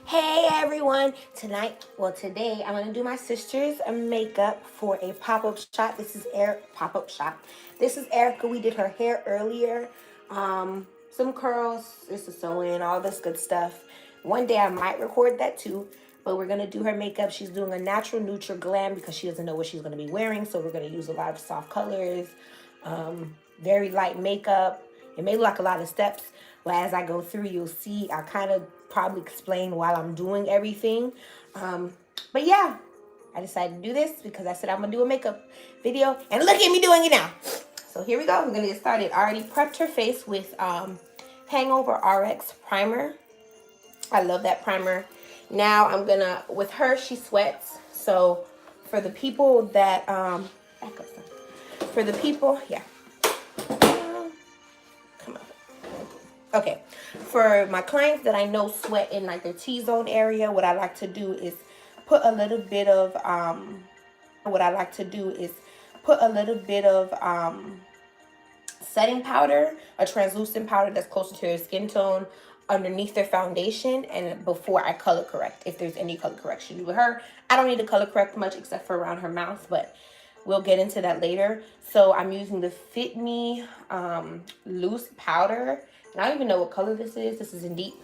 Hey everyone! Today I'm gonna do my sister's makeup for a pop-up shop. This is Erica. We did her hair earlier. Some curls, this is sew-in, all this good stuff. One day I might record that too, but we're gonna do her makeup. She's doing a natural neutral glam because she doesn't know what she's gonna be wearing, so we're gonna use a lot of soft colors, very light makeup. It may look like a lot of steps, but as I go through, you'll see I kind of probably explain while I'm doing everything. But yeah, I decided to do this because I said I'm gonna do a makeup video, and look at me doing it now. So here we go. We're gonna get started. I already prepped her face with Hangover RX primer. I love that primer. Now I'm gonna, with her, she sweats. So for the people that back up some. For the people, yeah. Come on. Okay, for my clients that I know sweat in like their T-zone area, what I like to do is put a little bit of setting powder, a translucent powder that's closer to their skin tone, underneath their foundation, and before I color correct, if there's any color correction. With her, I don't need to color correct much except for around her mouth, but we'll get into that later. So I'm using the Fit Me loose powder. And I don't even know what color this is. This is in deep.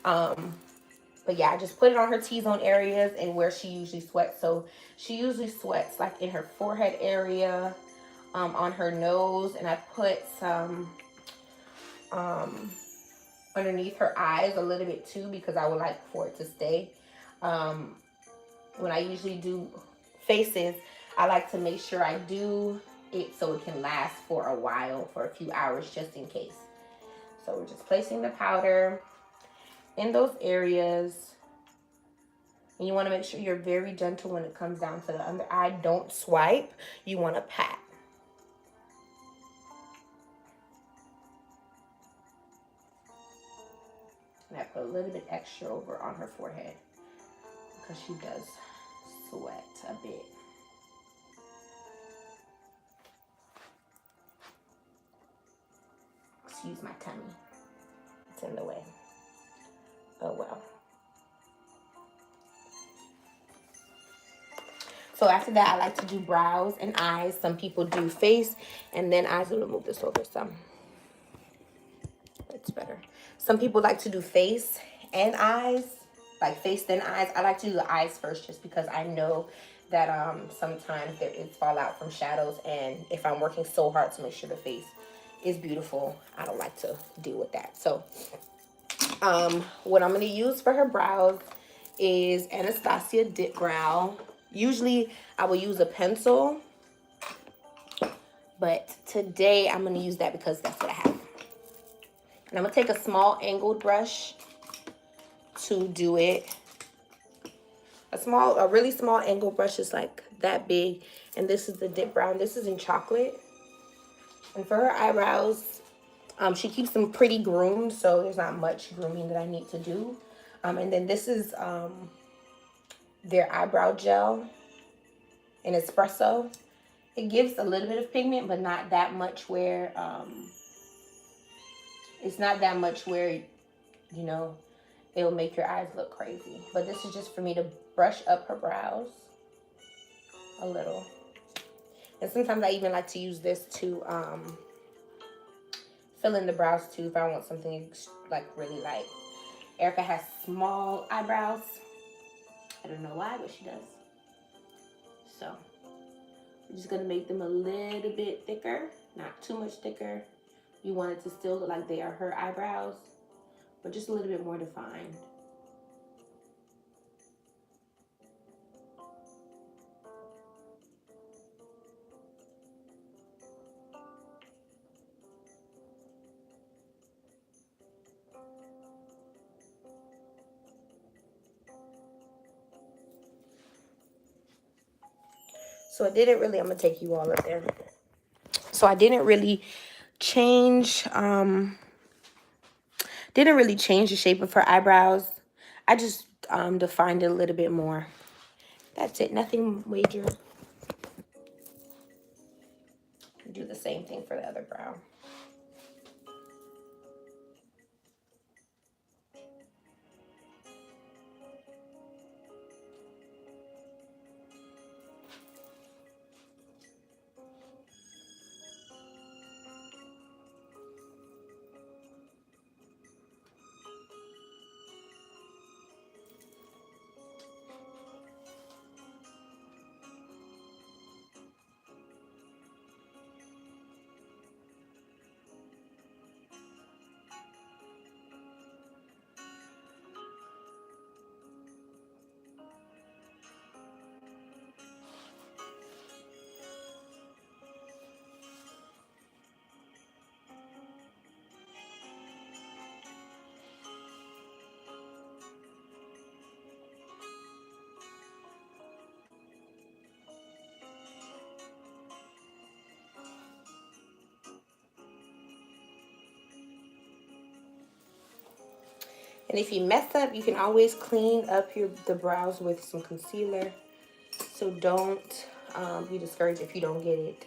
But yeah, I just put it on her T-zone areas and where she usually sweats. So she usually sweats like in her forehead area, on her nose. And I put some underneath her eyes a little bit too, because I would like for it to stay. When I usually do faces, I like to make sure I do it so it can last for a while, for a few hours, just in case. So we're just placing the powder in those areas. And you want to make sure you're very gentle when it comes down to the under eye. Don't swipe. You want to pat. And I put a little bit extra over on her forehead because she does sweat a bit. Excuse my tummy. It's in the way. Oh well. So after that, I like to do brows and eyes. Some people do face and then eyes. I'm gonna move this over some. It's better. Some people like to do face and eyes, like face then eyes. I like to do the eyes first just because I know that sometimes there is fallout from shadows, and if I'm working so hard to make sure the face is beautiful, I don't like to deal with that. So what I'm going to use for her brows is Anastasia Dip Brow. Usually I will use a pencil, but today I'm going to use that because that's what I have. And I'm going to take a small angled brush to do it. A really small angled brush is like that big. And this is the Dip Brown. This is in chocolate. And for her eyebrows, she keeps them pretty groomed, so there's not much grooming that I need to do. And then this is their eyebrow gel in espresso. It gives a little bit of pigment, but not that much where it's not that much where, you know, it'll make your eyes look crazy. But this is just for me to brush up her brows a little. And sometimes I even like to use this to fill in the brows too if I want something like really light. Erica has small eyebrows. I don't know why, but she does. So I'm just gonna make them a little bit thicker, not too much thicker. You want it to still look like they are her eyebrows, but just a little bit more defined. So I'm gonna take you all up there. So I didn't really change the shape of her eyebrows. I just defined it a little bit more. That's it, nothing major. Do the same thing for the other brow. And if you mess up, you can always clean up the brows with some concealer. So don't be discouraged if you don't get it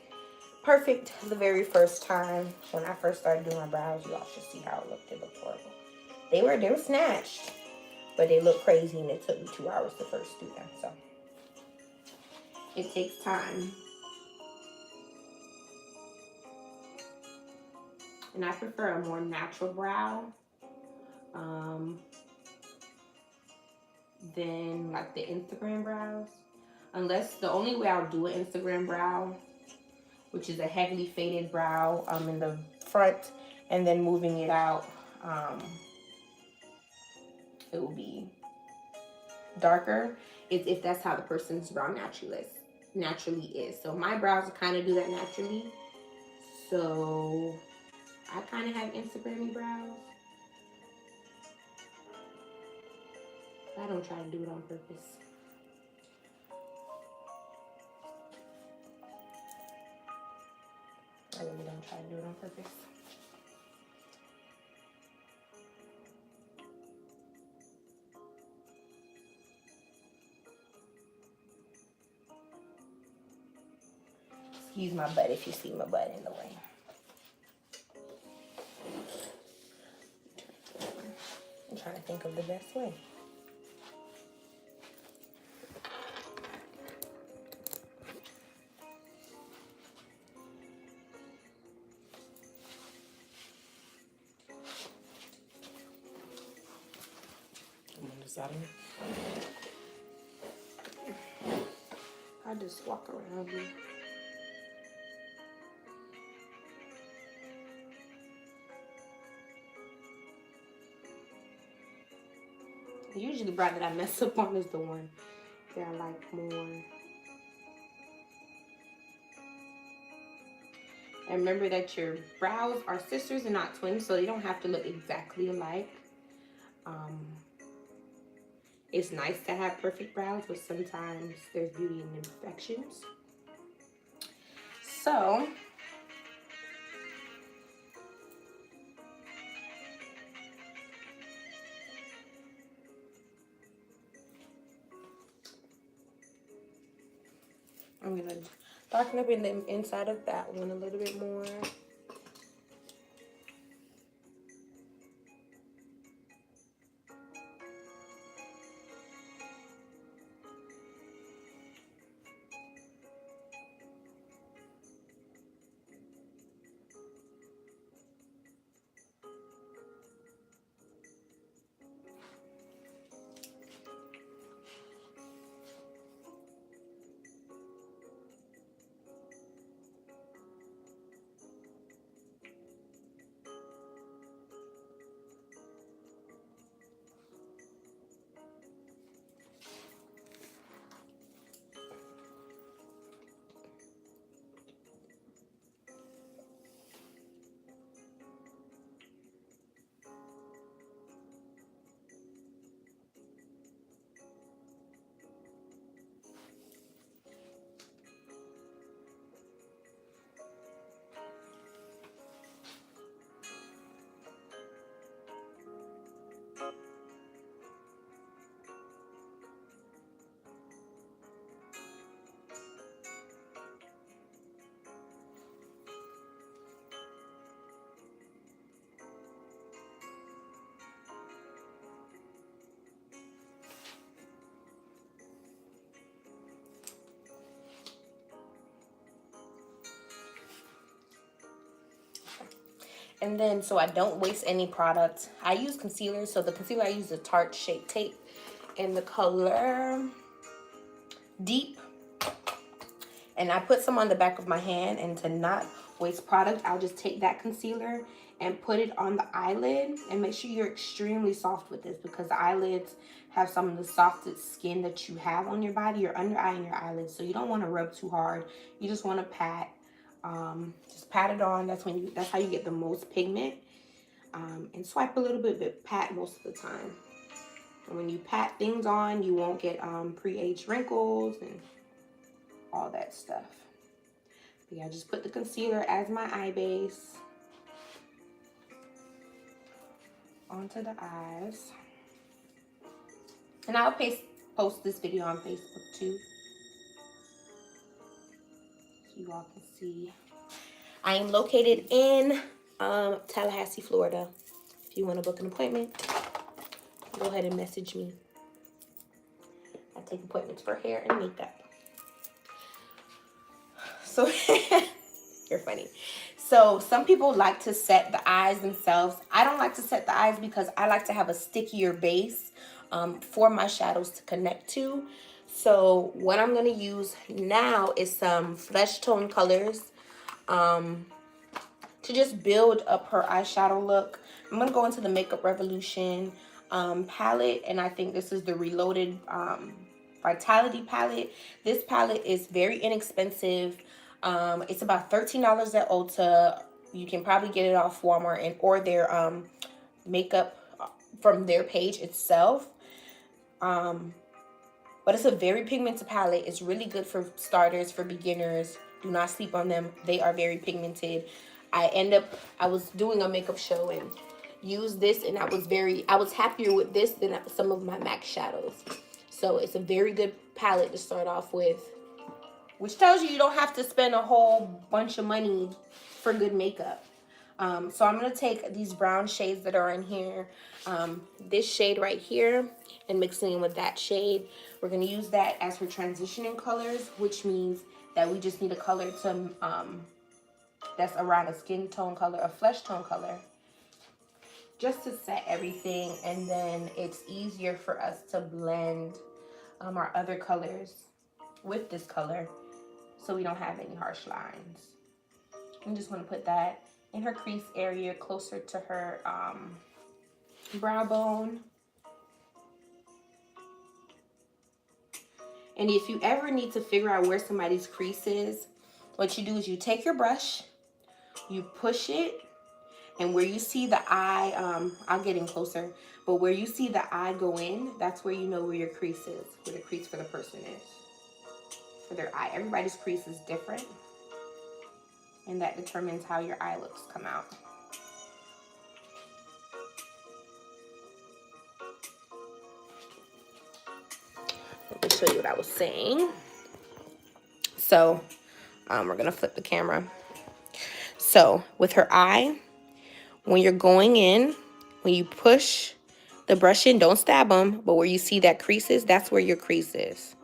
perfect the very first time. When I first started doing my brows, y'all should see how it looked. It looked horrible. They were snatched, but they look crazy, and it took me 2 hours to first do them. So it takes time. And I prefer a more natural brow than like the Instagram brows. Unless the only way I'll do an Instagram brow, which is a heavily faded brow in the front and then moving it out, it will be darker if that's how the person's brow naturally is. So my brows kind of do that naturally. So I kind of have Instagram-y brows. I don't try to do it on purpose. I really don't try to do it on purpose. Excuse my butt if you see my butt in the way. I'm trying to think of the best way. I just walk around here. Usually the brow that I mess up on is the one that I like more. And remember that your brows are sisters and not twins, so they don't have to look exactly alike. It's nice to have perfect brows, but sometimes there's beauty in imperfections. So I'm gonna darken up in the inside of that one a little bit more. And then, so I don't waste any product, I use concealer. So the concealer I use is Tarte Shape Tape in the color Deep. And I put some on the back of my hand, and to not waste product, I'll just take that concealer and put it on the eyelid. And make sure you're extremely soft with this, because the eyelids have some of the softest skin that you have on your body, your under eye and your eyelids. So you don't want to rub too hard. You just want to pat. Just pat it on. That's how you get the most pigment. And swipe a little bit, but pat most of the time. And when you pat things on, you won't get pre-aged wrinkles and all that stuff. But yeah, just put the concealer as my eye base onto the eyes. And I'll post this video on Facebook too, so you all can see. I am located in Tallahassee, Florida. If you want to book an appointment, go ahead and message me. I take appointments for hair and makeup. So you're funny. So some people like to set the eyes themselves. I don't like to set the eyes because I like to have a stickier base for my shadows to connect to. So what I'm going to use now is some flesh tone colors to just build up her eyeshadow look. I'm going to go into the Makeup Revolution palette, and I think this is the Reloaded Vitality palette. This palette is very inexpensive. It's about $13 at Ulta. You can probably get it off Walmart or their makeup from their page itself. But it's a very pigmented palette. It's really good for starters, for beginners. Do not sleep on them. They are very pigmented. I was doing a makeup show and used this, and I was happier with this than some of my MAC shadows. So it's a very good palette to start off with, which tells you don't have to spend a whole bunch of money for good makeup. So I'm going to take these brown shades that are in here, this shade right here, and mixing it with that shade. We're going to use that as her transitioning colors, which means that we just need a color to that's around a skin tone color, a flesh tone color, just to set everything. And then it's easier for us to blend our other colors with this color, so we don't have any harsh lines. I'm just going to put that in her crease area, closer to her brow bone. And if you ever need to figure out where somebody's crease is, what you do is you take your brush, you push it, and where you see the eye, I'll get in closer, but where you see the eye go in, that's where you know where your crease is, where the crease for the person is, for their eye. Everybody's crease is different, and that determines how your eye looks come out. Let me show you what I was saying. So we're gonna flip the camera. So with her eye, when you're going in, when you push the brush in, don't stab them, but where you see that creases, that's where your crease is.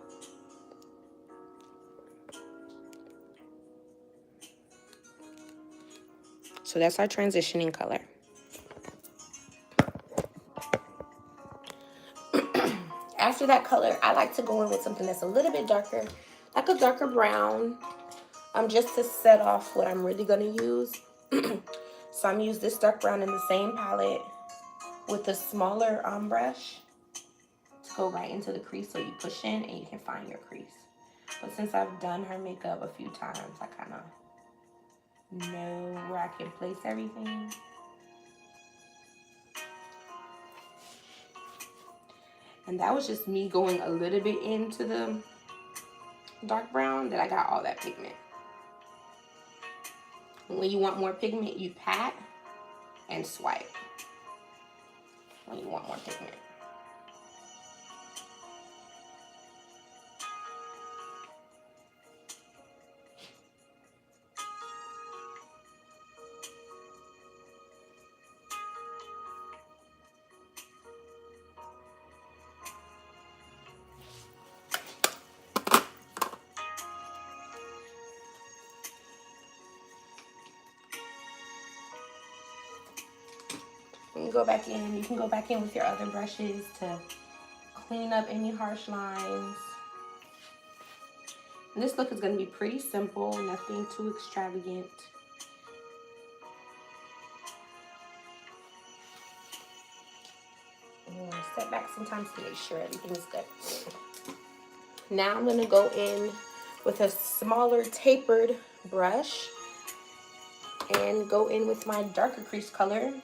So that's our transitioning color. After that color, I like to go in with something that's a little bit darker, like a darker brown, just to set off what I'm really gonna use. So I'm using this dark brown in the same palette with a smaller brush to go right into the crease, so you push in and you can find your crease. But since I've done her makeup a few times, I kind of know where I can place everything. And that was just me going a little bit into the dark brown that I got all that pigment. When you want more pigment, you pat and swipe. When you want more pigment. When you go back in, you can go back in with your other brushes to clean up any harsh lines. And this look is going to be pretty simple, nothing too extravagant. And step back sometimes to make sure everything is good. Now I'm going to go in with a smaller tapered brush and go in with my darker crease color.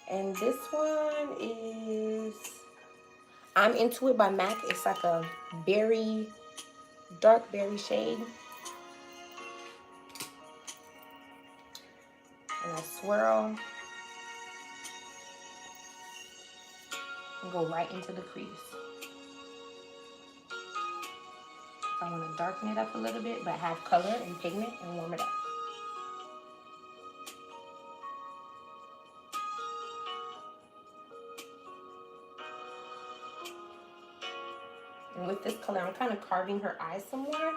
And this one is I'm Into It by MAC. It's like a berry, dark berry shade. And I swirl and go right into the crease. darken it up a little bit, but have color and pigment and warm it up. And with this color, I'm kind of carving her eyes some more.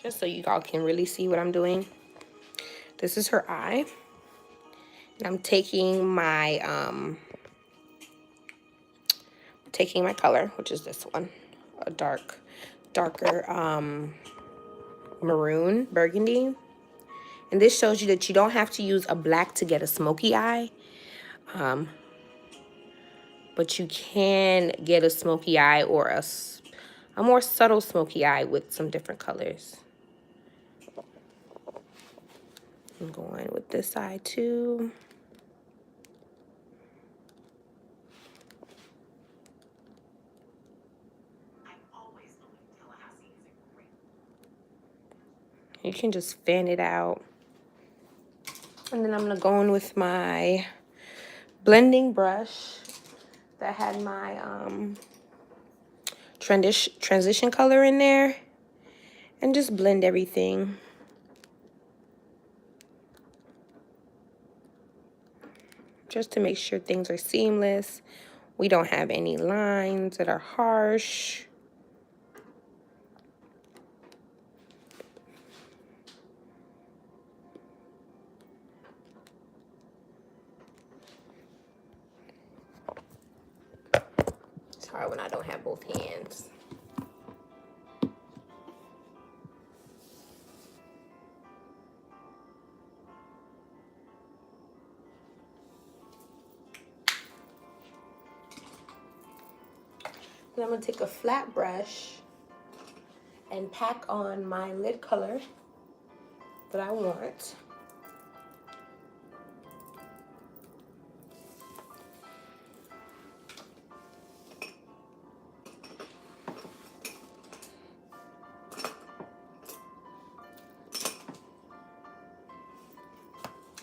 Just so you all can really see what I'm doing. This is her eye. And I'm taking my color, which is this one, a darker maroon, burgundy. And this shows you that you don't have to use a black to get a smoky eye. But you can get a smoky eye or a more subtle smoky eye with some different colors. I'm going with this eye too. You can just fan it out. And then I'm gonna go in with my blending brush that had my transition color in there, and just blend everything. Just to make sure things are seamless. We don't have any lines that are harsh. It's hard when I don't have both hands. Then I'm gonna take a flat brush and pack on my lid color that I want.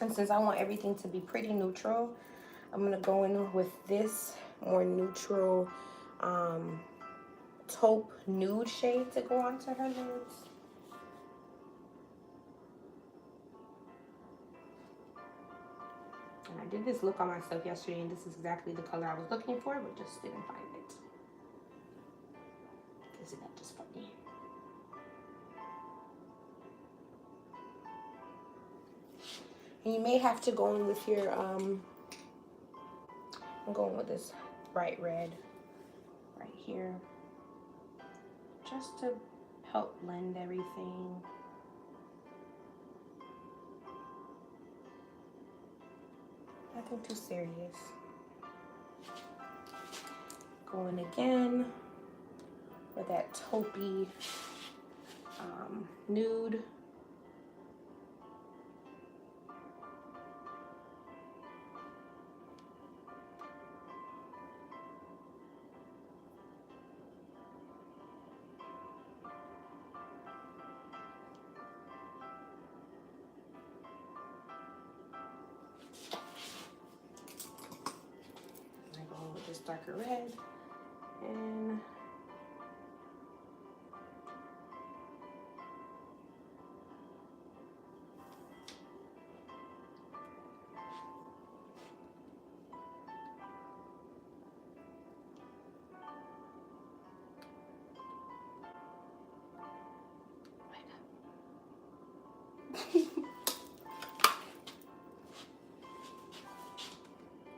And since I want everything to be pretty neutral, I'm gonna go in with this more neutral taupe nude shade to go onto her lids. And I did this look on myself yesterday, and this is exactly the color I was looking for, but just didn't find it. Isn't that just funny? And you may have to go in with your, I'm going with this bright red right here, just to help blend everything. Nothing too serious. Going again with that taupey nude. This darker red, and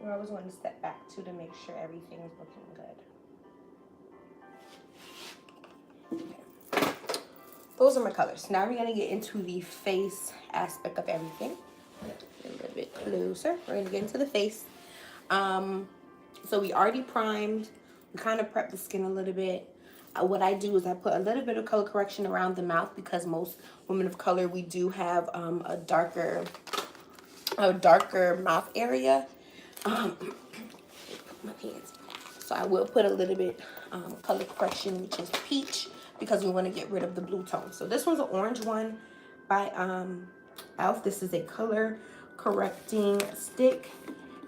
I always want to step back too to make sure everything is looking good. Those are my colors. Now we're gonna get into the face aspect of everything. A little bit closer. We're gonna get into the face. So we already primed. We kind of prepped the skin a little bit. What I do is I put a little bit of color correction around the mouth because most women of color, we do have a darker mouth area. Put my hands. So I will put a little bit color correction, which is peach, because we want to get rid of the blue tone. So this one's an orange one by Elf. This is a color correcting stick,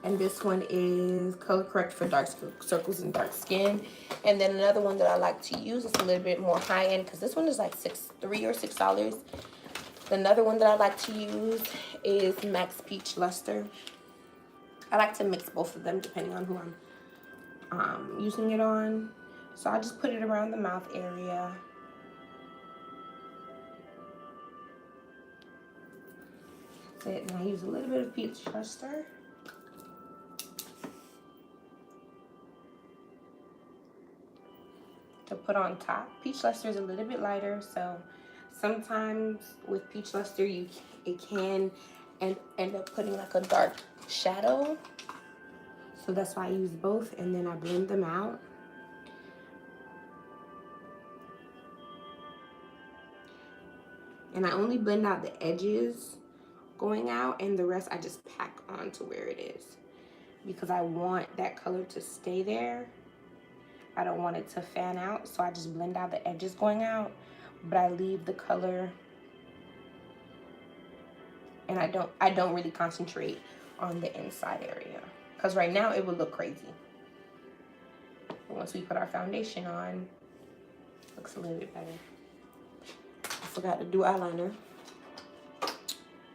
and this one is color correct for dark circles and dark skin. And then another one that I like to use is a little bit more high end, because this one is like $3 or $6. Another one that I like to use is Max Peach Luster. I like to mix both of them depending on who I'm using it on. So I just put it around the mouth area. That's it. And I use a little bit of Peach Luster. To put on top. Peach Luster is a little bit lighter, so sometimes with Peach Luster it can end up putting like a dark shadow. So that's why I use both, and then I blend them out. And I only blend out the edges going out, and the rest I just pack on to where it is, because I want that color to stay there. I don't want it to fan out, so I just blend out the edges going out, but I leave the color, and I don't really concentrate on the inside area, because right now it would look crazy. But once we put our foundation on, it looks a little bit better. I forgot to do eyeliner,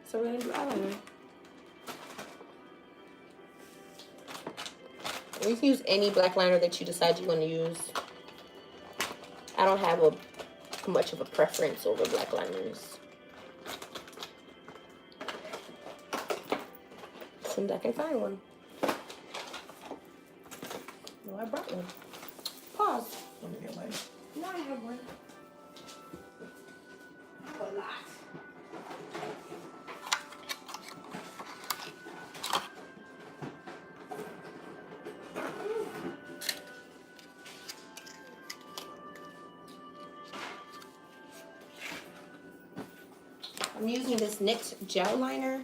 so we're gonna do eyeliner. You can use any black liner that you decide you want to use. I don't have much of a preference over black liners. As soon as I can find one. No, I brought one. Pause. Let me get mine. No, I have one. I have a lot. I'm using this NYX gel liner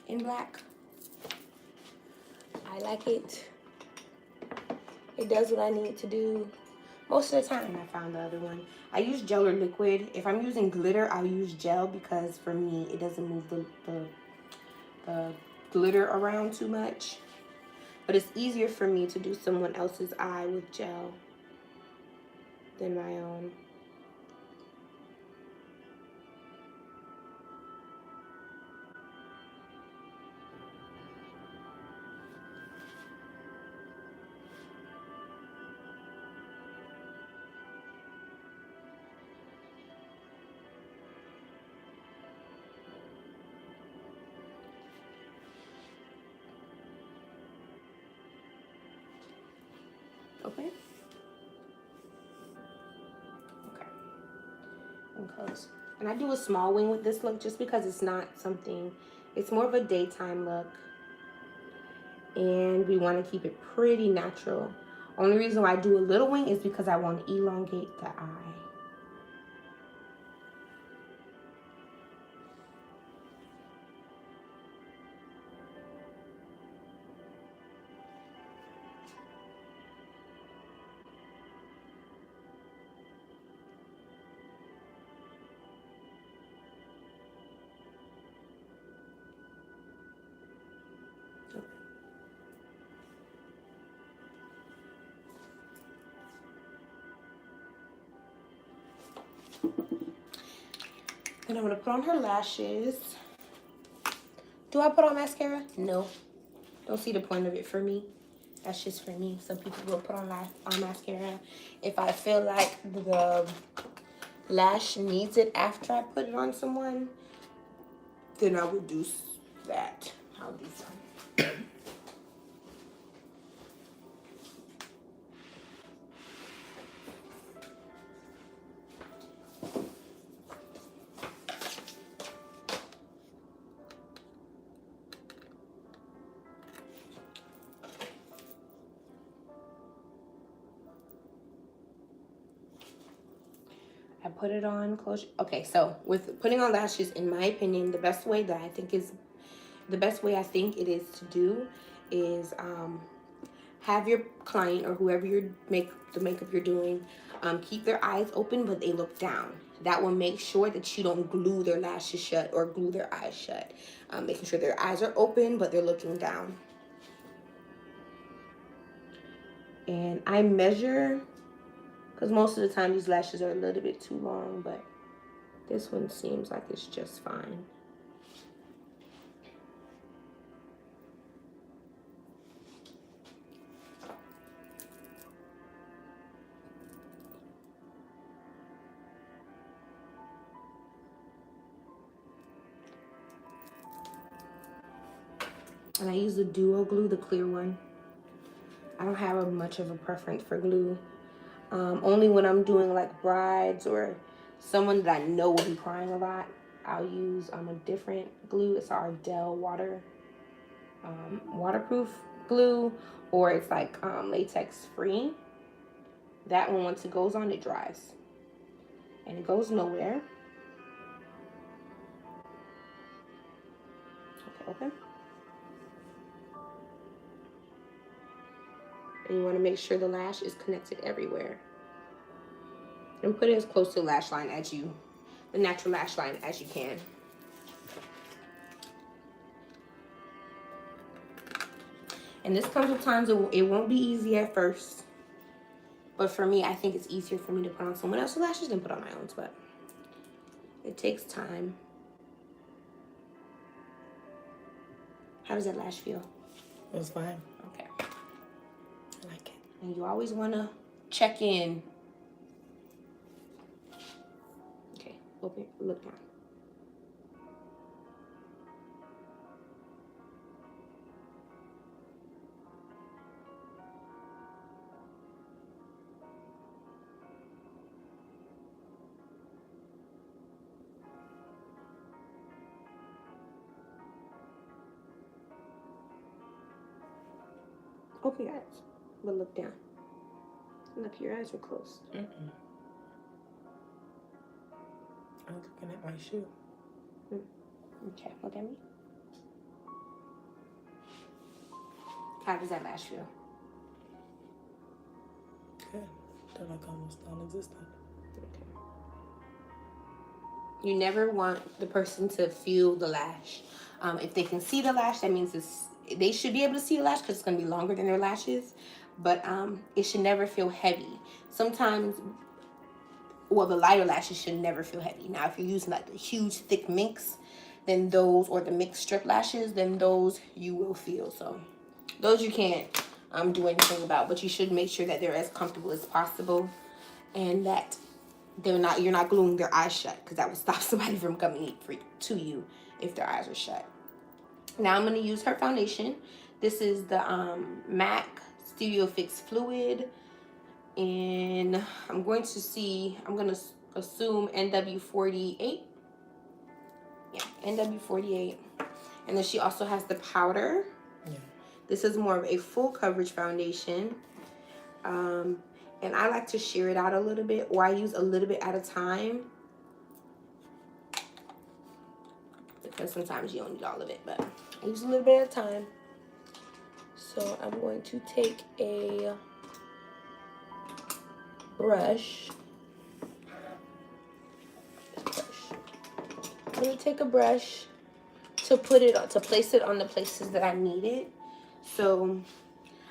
in black. I like it. It does what I need it to do. Most of the time, I found the other one. I use gel or liquid. If I'm using glitter, I'll use gel, because for me, it doesn't move the glitter around too much. But it's easier for me to do someone else's eye with gel than my own. Okay. Okay. And close. And I do a small wing with this look just because it's not something, it's more of a daytime look. And we want to keep it pretty natural. Only reason why I do a little wing is because I want to elongate the eye. And I'm going to put on her lashes. Do I put on mascara? No. Don't see the point of it for me. That's just for me. Some people will put on mascara. If I feel like the lash needs it after I put it on someone, then I would do that. I'll do some. I put it on close. Okay, so with putting on lashes, in my opinion, the best way that I think is the best way I think it is to do is have your client or whoever the makeup you're doing keep their eyes open, but they look down. That will make sure that you don't glue their lashes shut or glue their eyes shut. Making sure their eyes are open, but they're looking down. And I measure, because most of the time these lashes are a little bit too long, but this one seems like it's just fine. And I use the duo glue, the clear one. I don't have much of a preference for glue. Only when I'm doing like brides or someone that I know will be crying a lot, I'll use a different glue. It's our Ardell waterproof glue, or it's like latex free. That one, once it goes on, it dries. And it goes nowhere. Okay, open. And you want to make sure the lash is connected everywhere. And put it as close to the lash line as you, the natural lash line as you can. And this comes with times it won't be easy at first. But for me, I think it's easier for me to put on someone else's lashes than put on my own, but it takes time. How does that lash feel? It was fine. Okay. I like it. And you always want to check in. Okay, open, look down. Open your eyes, but look down. Look, your eyes are closed. I'm looking at my shoe. Okay, look at me. How does that lash feel? Good. They're like almost non-existent. Okay. You never want the person to feel the lash. If they can see the lash, that means they should be able to see the lash because it's going to be longer than their lashes. But it should never feel heavy. Sometimes, well, the lighter lashes should never feel heavy. Now, if you're using like the huge thick minks, then those, or the mixed strip lashes, then those you will feel. So those you can't do anything about, but you should make sure that they're as comfortable as possible and that you're not gluing their eyes shut, because that will stop somebody from coming to you if their eyes are shut. Now I'm going to use her foundation. This is the MAC Studio Fix Fluid, and I'm going to assume NW48. Yeah, NW48. And then she also has the powder. Yeah. This is more of a full coverage foundation. And I like to shear it out a little bit, or I use a little bit at a time, because sometimes you don't need all of it, but I use a little bit at a time. So I'm going to take a brush. I'm going to take a brush to place it on the places that I need it. So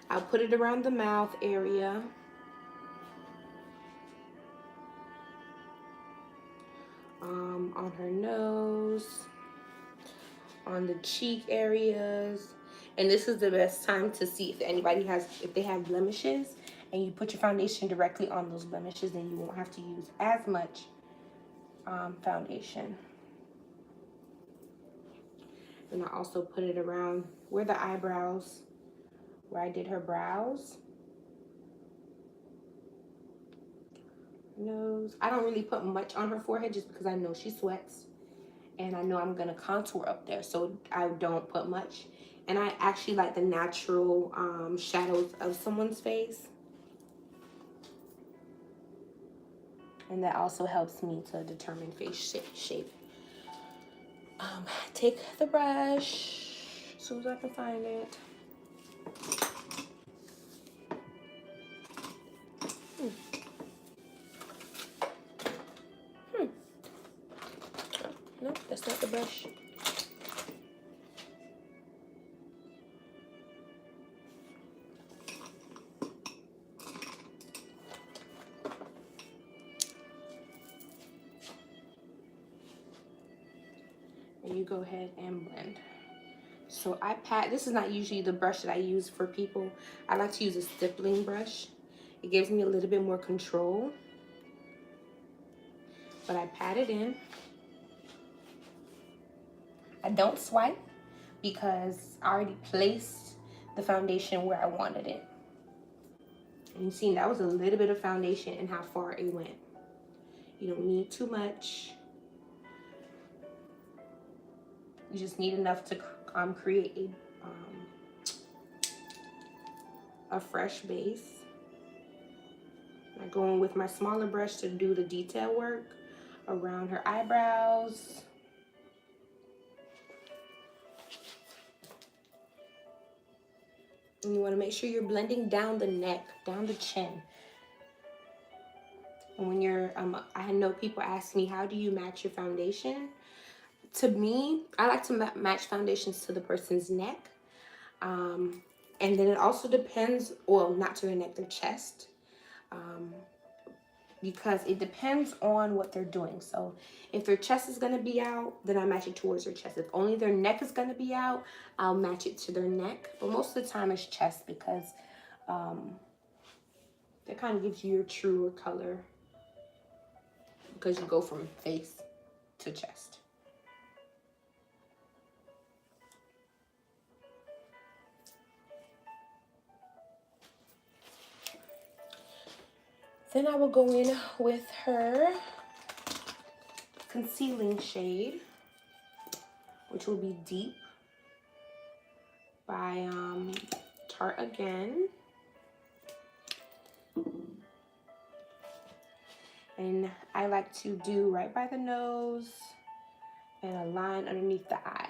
I'll put it around the mouth area. On her nose, on the cheek areas. And this is the best time to see if they have blemishes, and you put your foundation directly on those blemishes, then you won't have to use as much foundation. And I also put it around where the eyebrows, where I did her brows. Nose. I don't really put much on her forehead just because I know she sweats, and I know I'm gonna contour up there, so I don't put much. And I actually like the natural shadows of someone's face. And that also helps me to determine face shape. Take the brush as soon as I can find it. No, that's not the brush. And you go ahead and blend. So I pat, this is not usually the brush that I use for people. I like to use a stippling brush. It gives me a little bit more control. But I pat it in. I don't swipe because I already placed the foundation where I wanted it. And you see, that was a little bit of foundation and how far it went. You don't need too much. You just need enough to create a fresh base. I go in with my smaller brush to do the detail work around her eyebrows. And you want to make sure you're blending down the neck, down the chin. And when you're, I know people ask me, how do you match your foundation? To me, I like to match foundations to the person's neck. And then it also depends, well, not to their neck, their chest. Because it depends on what they're doing. So if their chest is going to be out, then I match it towards their chest. If only their neck is going to be out, I'll match it to their neck. But most of the time it's chest because that kind of gives you your truer color because you go from face to chest. Then I will go in with her concealing shade, which will be Deep by Tarte again. And I like to do right by the nose and a line underneath the eye.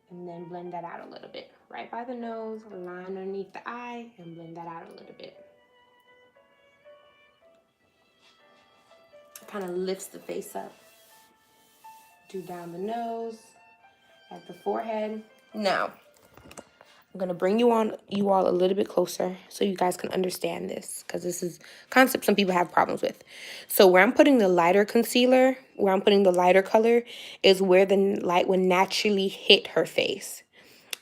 And then blend that out a little bit. Right by the nose, a line underneath the eye, and blend that out a little bit. Kind of lifts the face up. Do down the nose, at the forehead. Now, I'm gonna bring you all a little bit closer so you guys can understand this, because this is a concept some people have problems with. So where I'm putting the lighter concealer, where I'm putting the lighter color, is where the light would naturally hit her face.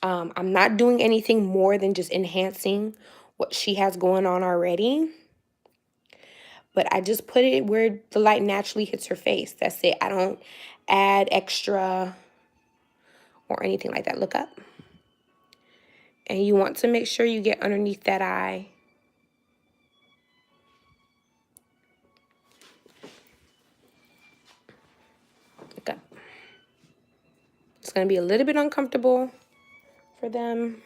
I'm not doing anything more than just enhancing what she has going on already. But I just put it where the light naturally hits her face. That's it. I don't add extra or anything like that. Look up. And you want to make sure you get underneath that eye. Look up. It's going to be a little bit uncomfortable for them.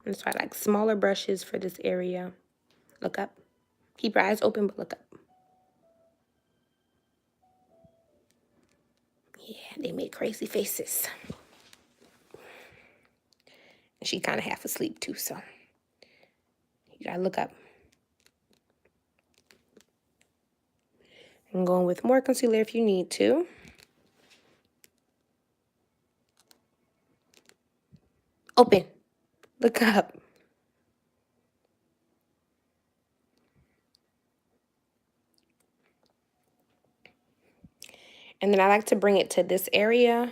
And so I like smaller brushes for this area. Look up. Keep your eyes open, but look up. Yeah, they made crazy faces. And she kind of half asleep too, so you gotta look up. I'm going with more concealer if you need to. Open. Look up. And then I like to bring it to this area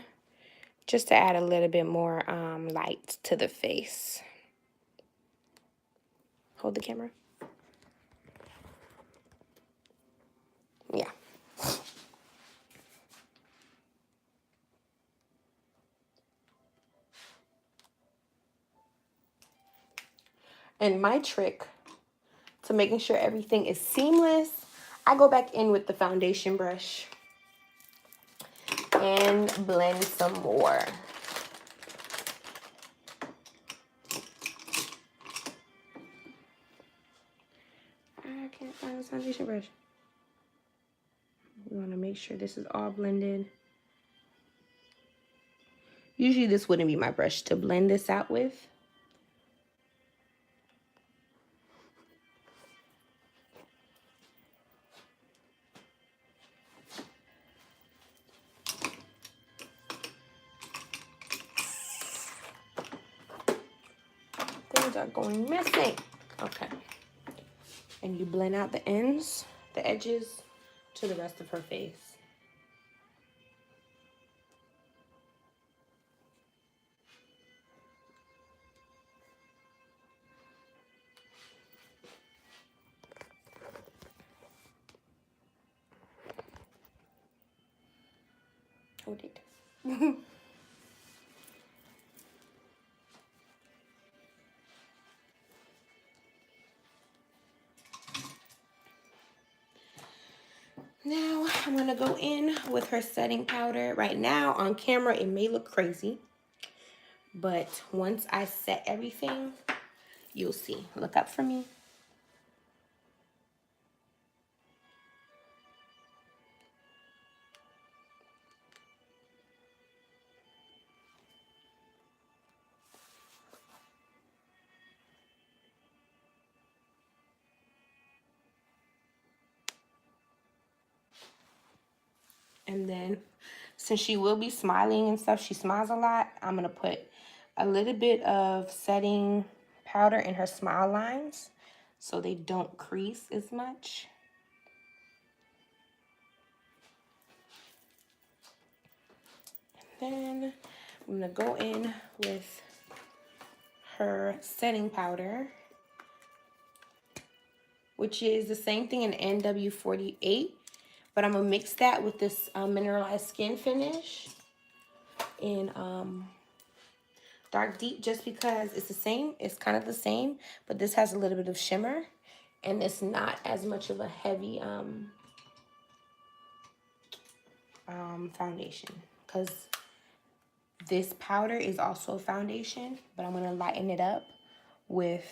just to add a little bit more light to the face. Hold the camera. Yeah. And my trick to making sure everything is seamless, I go back in with the foundation brush and blend some more. this foundation brush. We want to make sure this is all blended. Usually this wouldn't be my brush to blend this out with. Things are going missing. Okay. And you blend out the ends, the edges, to the rest of her face. Hold it. Now I'm gonna go in with her setting powder. Right now on camera it may look crazy, but once I set everything, you'll see. Look up for me. And then since she will be smiling and stuff, she smiles a lot, I'm gonna put a little bit of setting powder in her smile lines so they don't crease as much. Then I'm gonna go in with her setting powder, which is the same thing in NW48, but I'm gonna mix that with this mineralized skin finish in dark deep, just because it's the same, it's kind of the same, but this has a little bit of shimmer and it's not as much of a heavy foundation, because this powder is also a foundation, but I'm gonna lighten it up with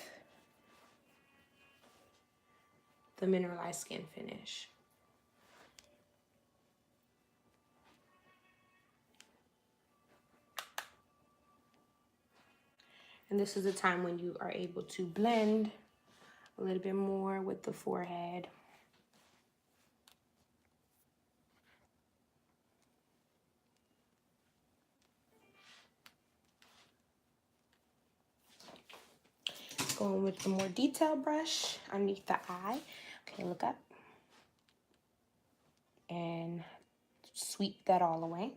the mineralized skin finish. And this is the time when you are able to blend a little bit more with the forehead. Going with the more detailed brush underneath the eye. Okay, look up. And sweep that all away.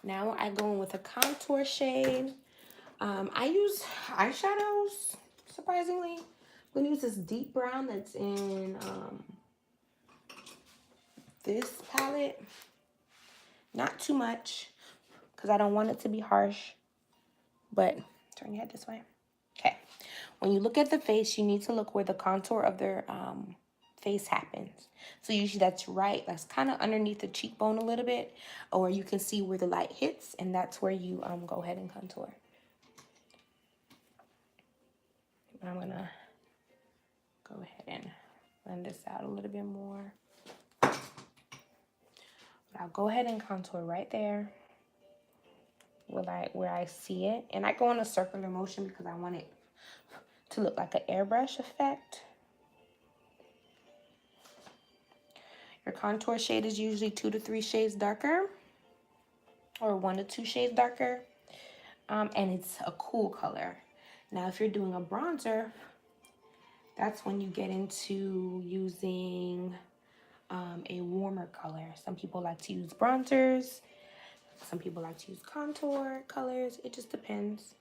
Now I go in with a contour shade. I use eyeshadows, surprisingly. I'm gonna use this deep brown that's in this palette. Not too much, because I don't want it to be harsh. But turn your head this way. Okay. When you look at the face, you need to look where the contour of their face happens. So usually that's kind of underneath the cheekbone a little bit, or you can see where the light hits, and that's where you go ahead and contour. I'm gonna go ahead and blend this out a little bit more. But I'll go ahead and contour right there where I see it, and I go in a circular motion because I want it to look like an airbrush effect. Your contour shade is usually 2 to 3 shades darker, or 1 to 2 shades darker, and it's a cool color. Now, if you're doing a bronzer, that's when you get into using a warmer color. Some people like to use bronzers. Some people like to use contour colors. It just depends.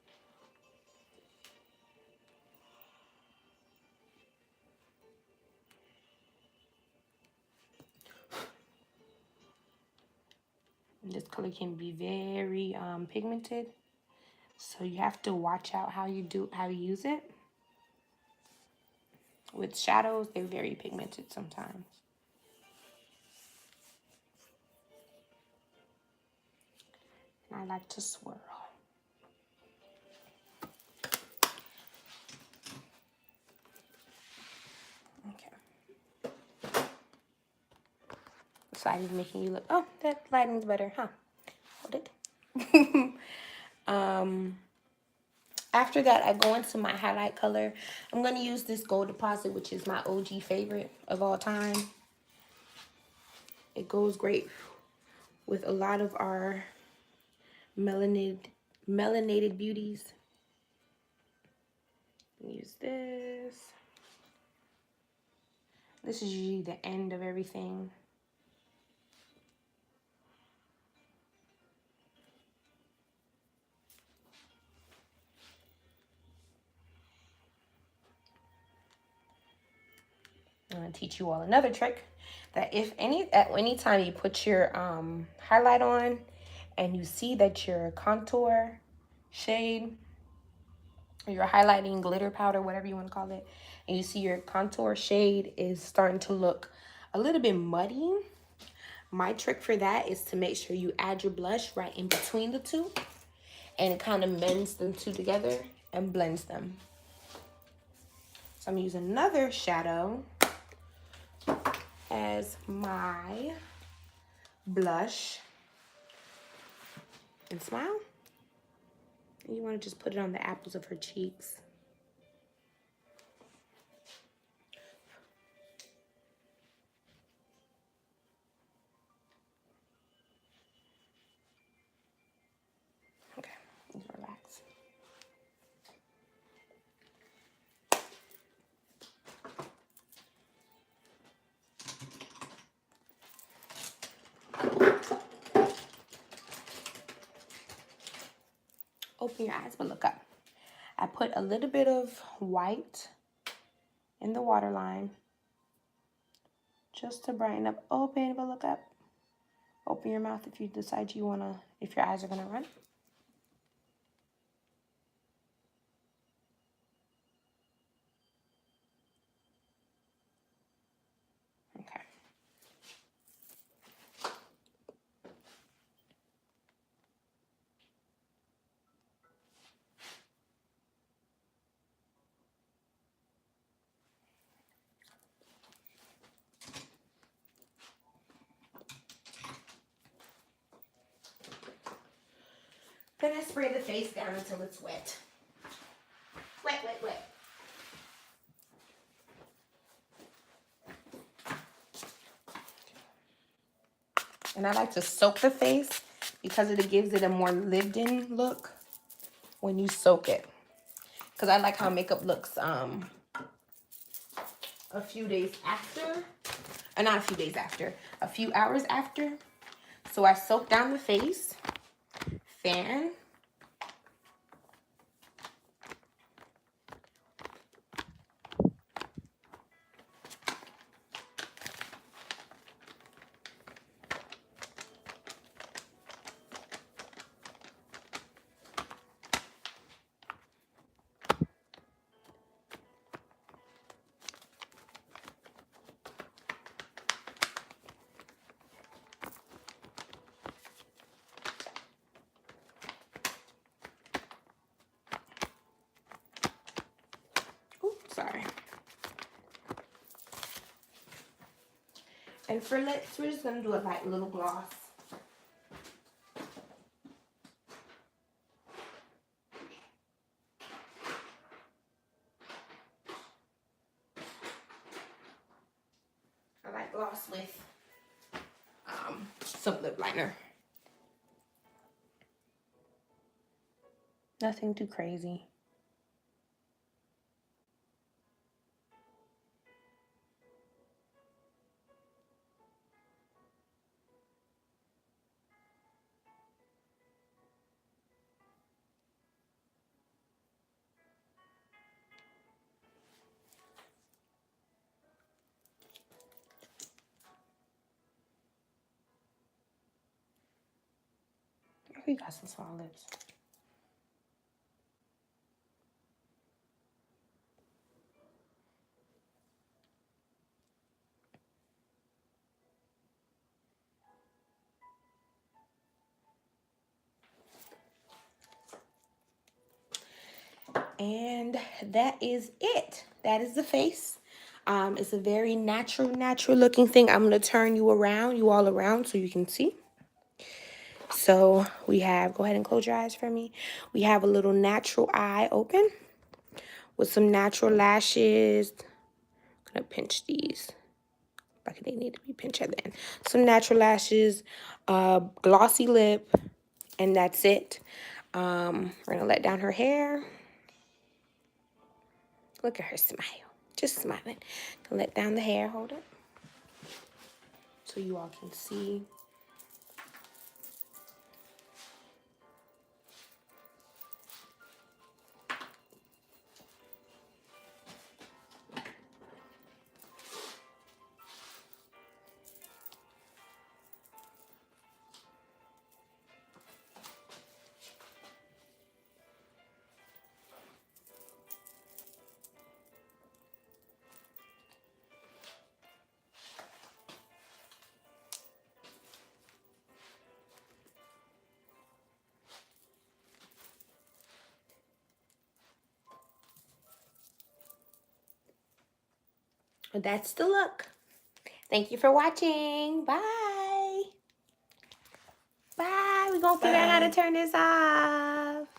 And this color can be very pigmented. So you have to watch out how you use it. With shadows, they're very pigmented sometimes. And I like to swirl. Okay. This lighting's making you look, oh, that lighting's better, huh? Hold it. After that, I go into my highlight color. I'm going to use this Gold Deposit, which is my OG favorite of all time. It goes great with a lot of our melanated beauties. Use this. This is usually the end of everything. I'm going to teach you all another trick that at any time you put your highlight on and you see that your contour shade or your highlighting glitter powder, whatever you want to call it, and you see your contour shade is starting to look a little bit muddy, my trick for that is to make sure you add your blush right in between the two, and it kind of mends them two together and blends them. So I'm using another shadow as my blush. And smile. And you want to just put it on the apples of her cheeks. Okay, relax. Open your eyes, but look up. I put a little bit of white in the waterline just to brighten up. Open, but look up. Open your mouth if you decide if your eyes are gonna run. Okay. Then I spray the face down until it's wet. Wet, wet, wet. And I like to soak the face because it gives it a more lived-in look when you soak it. Because I like how makeup looks a few days after. Not a few days after. A few hours after. So I soak down the face. Fan. Oops, sorry. And for lips, we're just going to do a light little gloss. I like gloss with some lip liner. Nothing too crazy. We got some small lips. And that is it. That is the face. It's a very natural looking thing. I'm going to turn you all around so you can see. So we have, go ahead and close your eyes for me. We have a little natural eye open with some natural lashes. I'm going to pinch these. Like they need to be pinched at the end. Some natural lashes, glossy lip, and that's it. We're going to let down her hair. Look at her smile. Just smiling. Gonna let down the hair. Hold it. So you all can see. That's the look. Thank you for watching. Bye. Bye. We're gonna figure out how to turn this off.